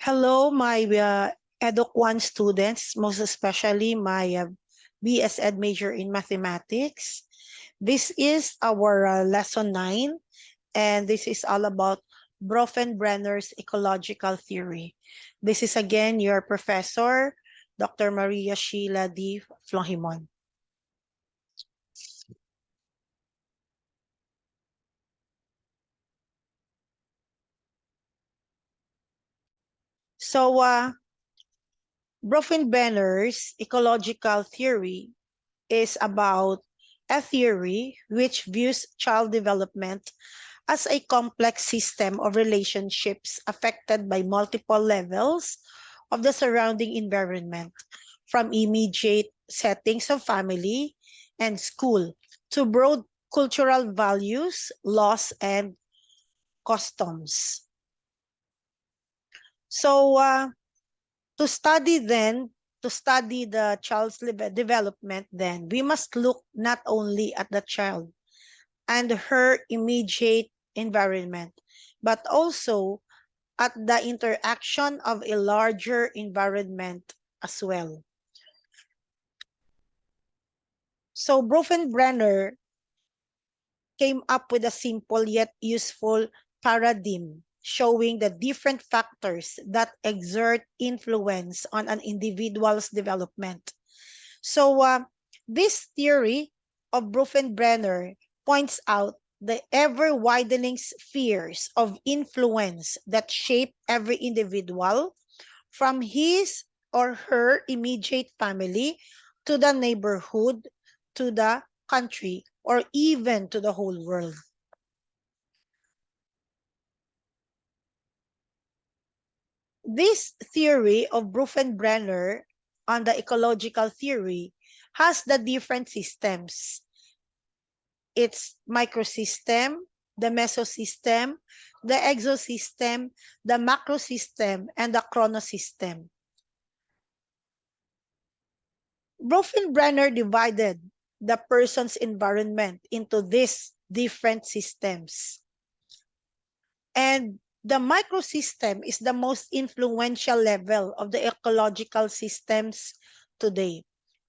Hello, my Eduk 1 students, most especially my BS Ed major in mathematics. This is our lesson 9, and this is all about Brofenbrenner's ecological theory. This is again your professor, Dr. Maria Sheila D. Flongimon. So, Brofenbrenner's ecological theory is about a theory which views child development as a complex system of relationships affected by multiple levels of the surrounding environment, from immediate settings of family and school to broad cultural values, laws, and customs. So, to study the child's development, then we must look not only at the child and her immediate environment, but also at the interaction of a larger environment as well. So Brofenbrenner came up with a simple yet useful paradigm showing the different factors that exert influence on an individual's development. So this theory of Brofenbrenner points out the ever-widening spheres of influence that shape every individual, from his or her immediate family to the neighborhood, to the country, or even to the whole world. This theory of Brofenbrenner on the ecological theory has the different systems. It's microsystem, the mesosystem, the exosystem, the macrosystem, and the chronosystem. Brofenbrenner divided the person's environment into these different systems. And the microsystem is the most influential level of the ecological systems today.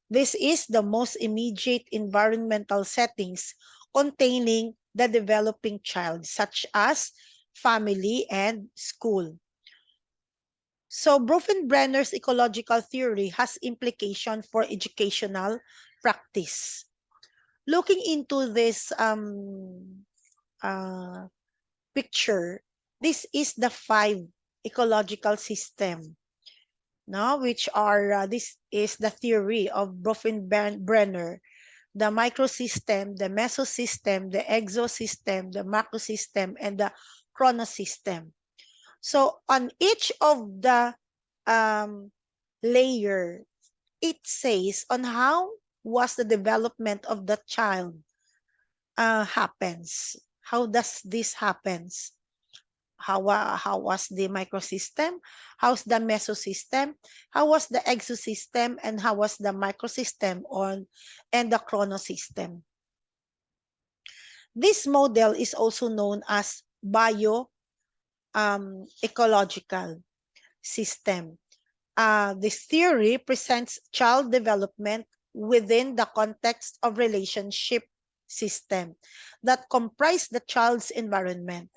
This is the most immediate environmental settings containing the developing child, such as family and school. So Brofenbrenner's ecological theory has implication for educational practice. Looking into this picture, this is the 5 ecological system, no, which are, this is the theory of Brofenbrenner: the microsystem, the mesosystem, the exosystem, the macrosystem, and the chronosystem. So on each of the layer, it says on how was the development of the child happens. How does this happens? How was the microsystem? How's the mesosystem? How was the exosystem? And how was the microsystem and the chronosystem? This model is also known as bioecological system. This theory presents child development within the context of relationship system that comprise the child's environment.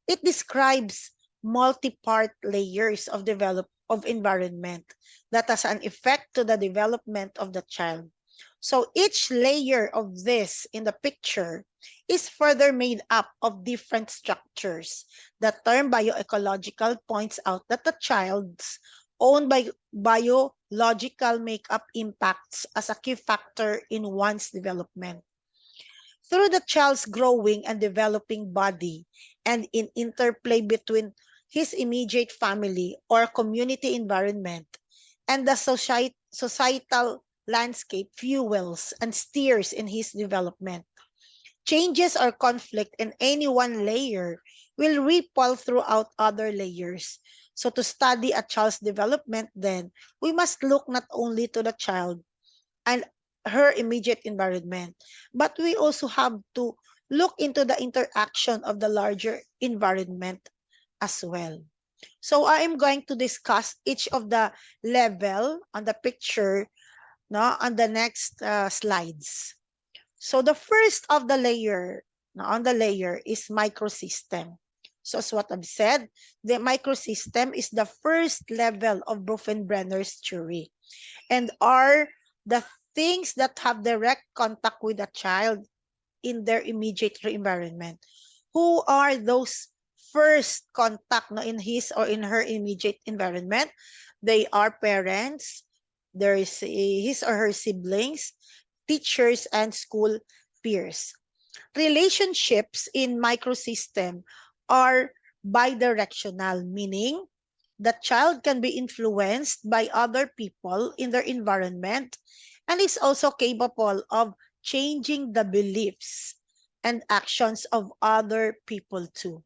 It describes multi-part layers of environment that has an effect to the development of the child. So each layer of this in the picture is further made up of different structures. The term bioecological points out that the child's own biological makeup impacts as a key factor in one's development. Through the child's growing and developing body and in interplay between his immediate family or community environment and the societal landscape fuels and steers in his development. Changes or conflict in any one layer will ripple throughout other layers. So to study a child's development, then, we must look not only to the child and her immediate environment, but we also have to look into the interaction of the larger environment as well. So I am going to discuss each of the level on the picture, no, on the next slides. So the first of the layer, no, on the layer is microsystem. So as what I've said, the microsystem is the first level of Bronfenbrenner's theory and are the things that have direct contact with a child in their immediate environment. Who are those first contact, no, in his or in her immediate environment? They are parents, there is his or her siblings, teachers, and school peers. Relationships in microsystem are bidirectional, meaning the child can be influenced by other people in their environment and is also capable of changing the beliefs and actions of other people too.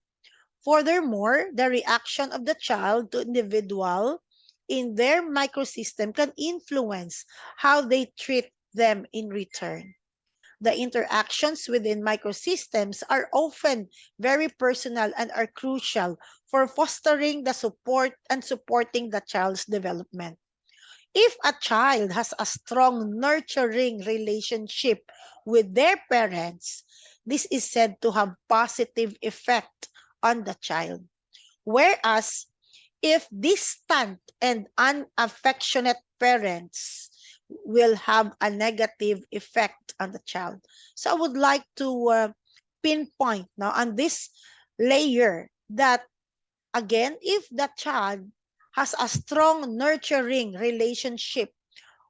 Furthermore, the reaction of the child to individual in their microsystem can influence how they treat them in return. The interactions within microsystems are often very personal and are crucial for fostering the support and supporting the child's development. If a child has a strong nurturing relationship with their parents, this is said to have positive effect on the child. Whereas if distant and unaffectionate parents will have a negative effect on the child. So I would like to pinpoint now on this layer that, again, if the child has a strong nurturing relationship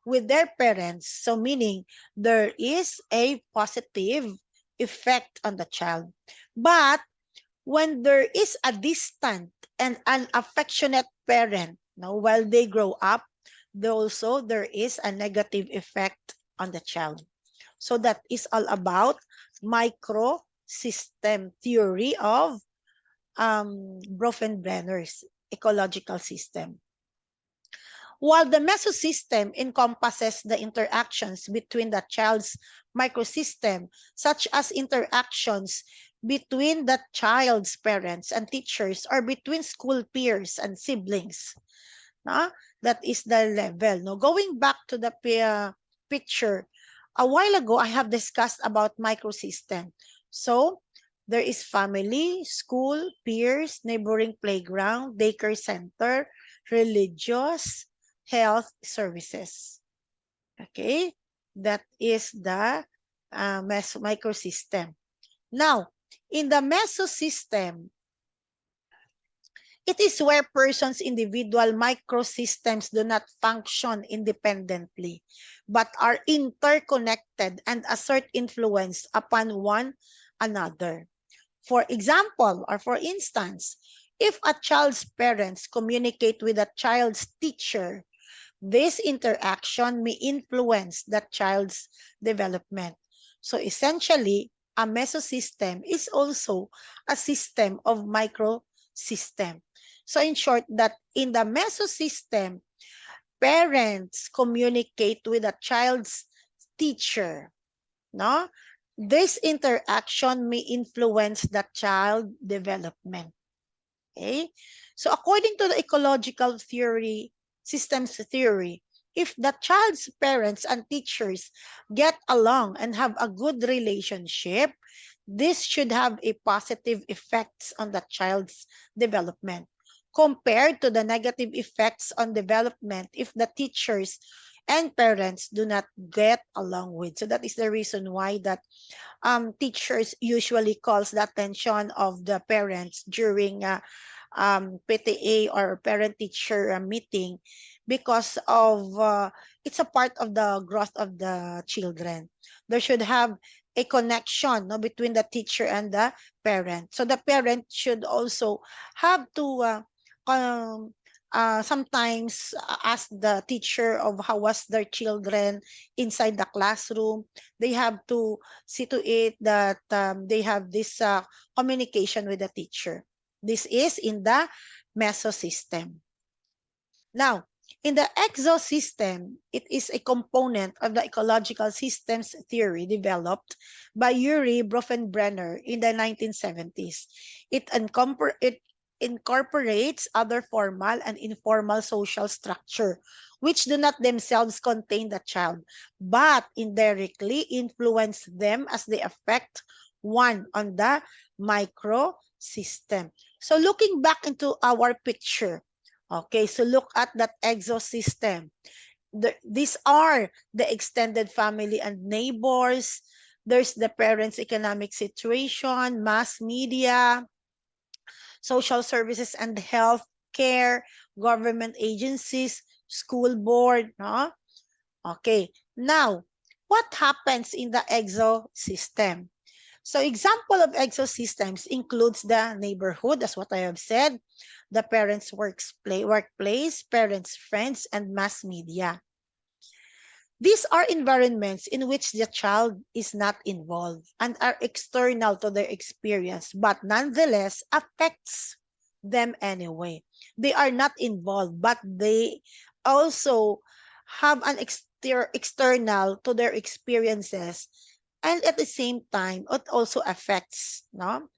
with their parents, so meaning there is a positive effect on the child. But when there is a distant and an affectionate parent, while they grow up, also there is a negative effect on the child. So that is all about microsystem theory of Bronfenbrenner's ecological system. While the mesosystem encompasses the interactions between the child's microsystem, such as interactions between the child's parents and teachers or between school peers and siblings. That is the level. Now, going back to the picture, a while ago, I have discussed about microsystem. So, there is family, school, peers, neighboring playground, daycare center, religious, health services. Okay, that is the microsystem. Now, in the mesosystem, it is where persons' individual microsystems do not function independently, but are interconnected and assert influence upon one another. For example, or for instance, if a child's parents communicate with a child's teacher, this interaction may influence that child's development. So essentially, a mesosystem is also a system of microsystem. So in short, that in the mesosystem, parents communicate with a child's teacher. No? This interaction may influence the child development. Okay? So according to the ecological theory, systems theory, if the child's parents and teachers get along and have a good relationship, this should have a positive effects on the child's development compared to the negative effects on development if the teachers and parents do not get along with. So that is the reason why that teachers usually calls the attention of the parents during PTA or parent-teacher meeting because of it's a part of the growth of the children. There should have a connection, no, between the teacher and the parent. So the parent should also have to sometimes ask the teacher of how was their children inside the classroom. They have to see to it that they have this communication with the teacher. This is in the mesosystem. Now, in the exosystem, it is a component of the ecological systems theory developed by Yuri Bronfenbrenner in the 1970s. It incorporates other formal and informal social structure, which do not themselves contain the child, but indirectly influence them as they affect one on the microsystem. So looking back into our picture, okay, so look at that exosystem. These are the extended family and neighbors. There's the parents' economic situation, mass media, social services and health care, government agencies, school board. No? Okay, now, what happens in the exosystem? So example of exosystems includes the neighborhood, that's what I have said, the parents' workplace, parents' friends, and mass media. These are environments in which the child is not involved and are external to their experience, but nonetheless affects them anyway. They are not involved, but they also have an external to their experiences, and at the same time, it also affects, no?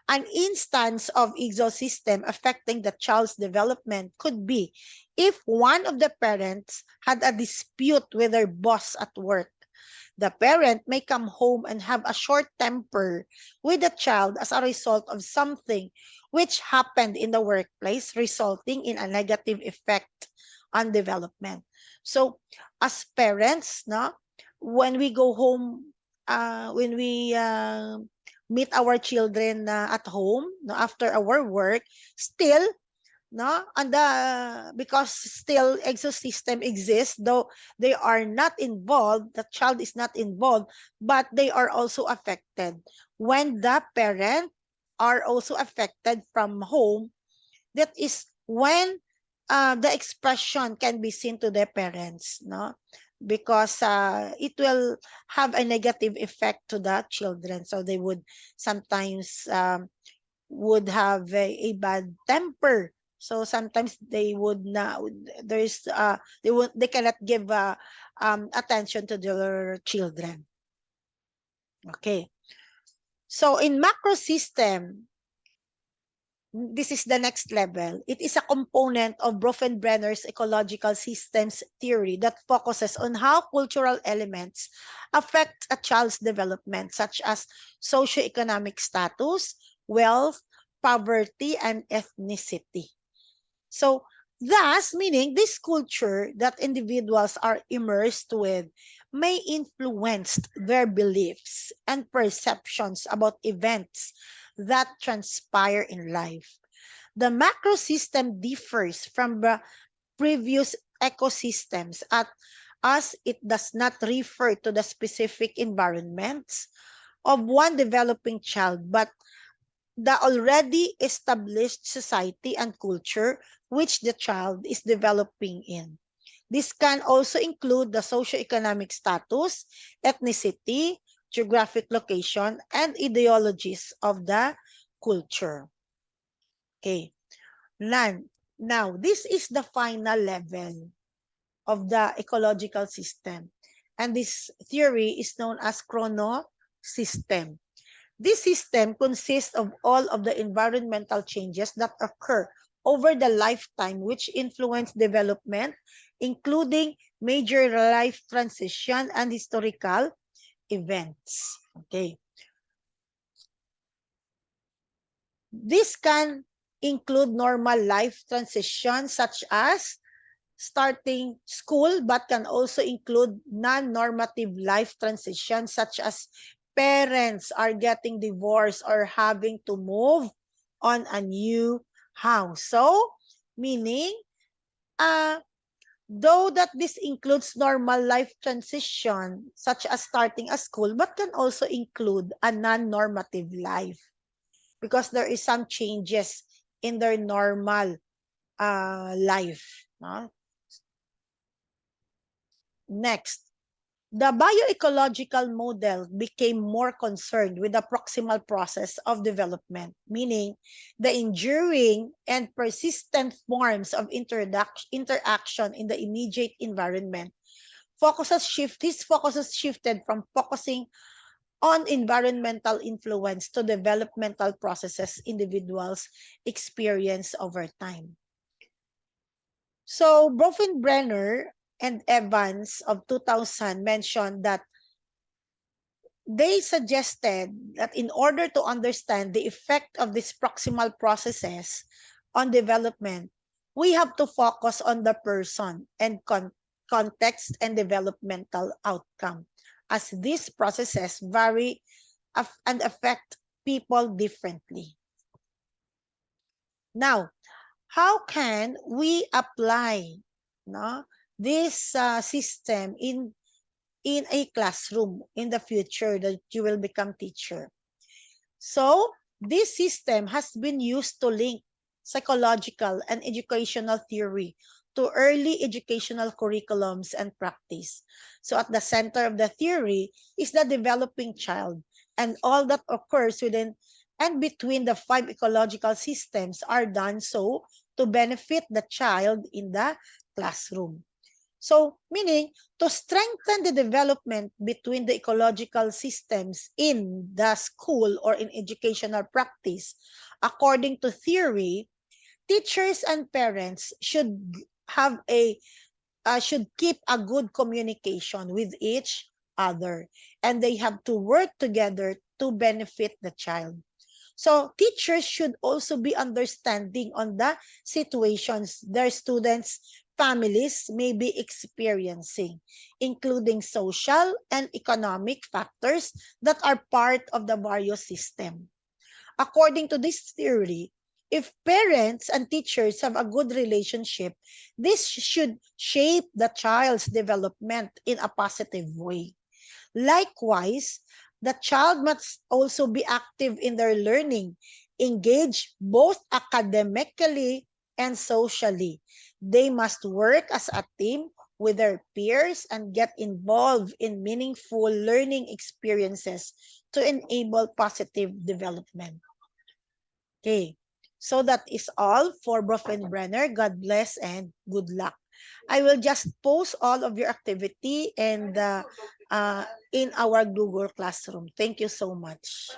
An instance of exosystem affecting the child's development could be if one of the parents had a dispute with their boss at work. The parent may come home and have a short temper with the child as a result of something which happened in the workplace, resulting in a negative effect on development. So, as parents, no, when we go home, when we meet our children at home, no, after our work, still, no, and because still exosystem exists, though they are not involved, the child is not involved, but they are also affected when the parent are also affected from home. That is when the expression can be seen to their parents, no, because it will have a negative effect to the children, so they would sometimes would have a bad temper. So sometimes they would not, there's they cannot give attention to their children. Okay, so in macro system, this is the next level. It is a component of Brofenbrenner's ecological systems theory that focuses on how cultural elements affect a child's development, such as socioeconomic status, wealth, poverty, and ethnicity. So, thus, meaning this culture that individuals are immersed with may influence their beliefs and perceptions about events that transpire in life. The macro system differs from the previous ecosystems as it does not refer to the specific environments of one developing child, but the already established society and culture which the child is developing in. This can also include the socioeconomic status, ethnicity, geographic location, and ideologies of the culture. Okay. Now, this is the final level of the ecological system. And this theory is known as chronosystem. This system consists of all of the environmental changes that occur over the lifetime which influence development, including major life transition and historical events. Okay. This can include normal life transition such as starting school, but can also include non-normative life transitions such as parents are getting divorced or having to move on a new house. So, meaning, though that this includes normal life transition such as starting a school, but can also include a non-normative life because there is some changes in their normal life. No? Next, the bioecological model became more concerned with the proximal process of development, meaning the enduring and persistent forms of interaction in the immediate environment. His focus has shifted from focusing on environmental influence to developmental processes individuals experience over time. So Brofenbrenner and Evans of 2000 mentioned that they suggested that in order to understand the effect of these proximal processes on development, we have to focus on the person and context and developmental outcome, as these processes vary and affect people differently. Now, how can we apply this system in a classroom in the future that you will become teacher? So this system has been used to link psychological and educational theory to early educational curriculums and practice. So at the center of the theory is the developing child, and all that occurs within and between the 5 ecological systems are done so to benefit the child in the classroom. So, meaning to strengthen the development between the ecological systems in the school or in educational practice, according to theory, teachers and parents have a should keep a good communication with each other, and they have to work together to benefit the child. So teachers should also be understanding on the situations their students' families may be experiencing, including social and economic factors that are part of the various system. According to this theory, if parents and teachers have a good relationship, this should shape the child's development in a positive way. Likewise, the child must also be active in their learning, engage both academically and socially. They must work as a team with their peers and get involved in meaningful learning experiences to enable positive development. Okay, so that is all for Brofenbrenner. God bless and good luck. I will just post all of your activity and in our Google Classroom. Thank you so much.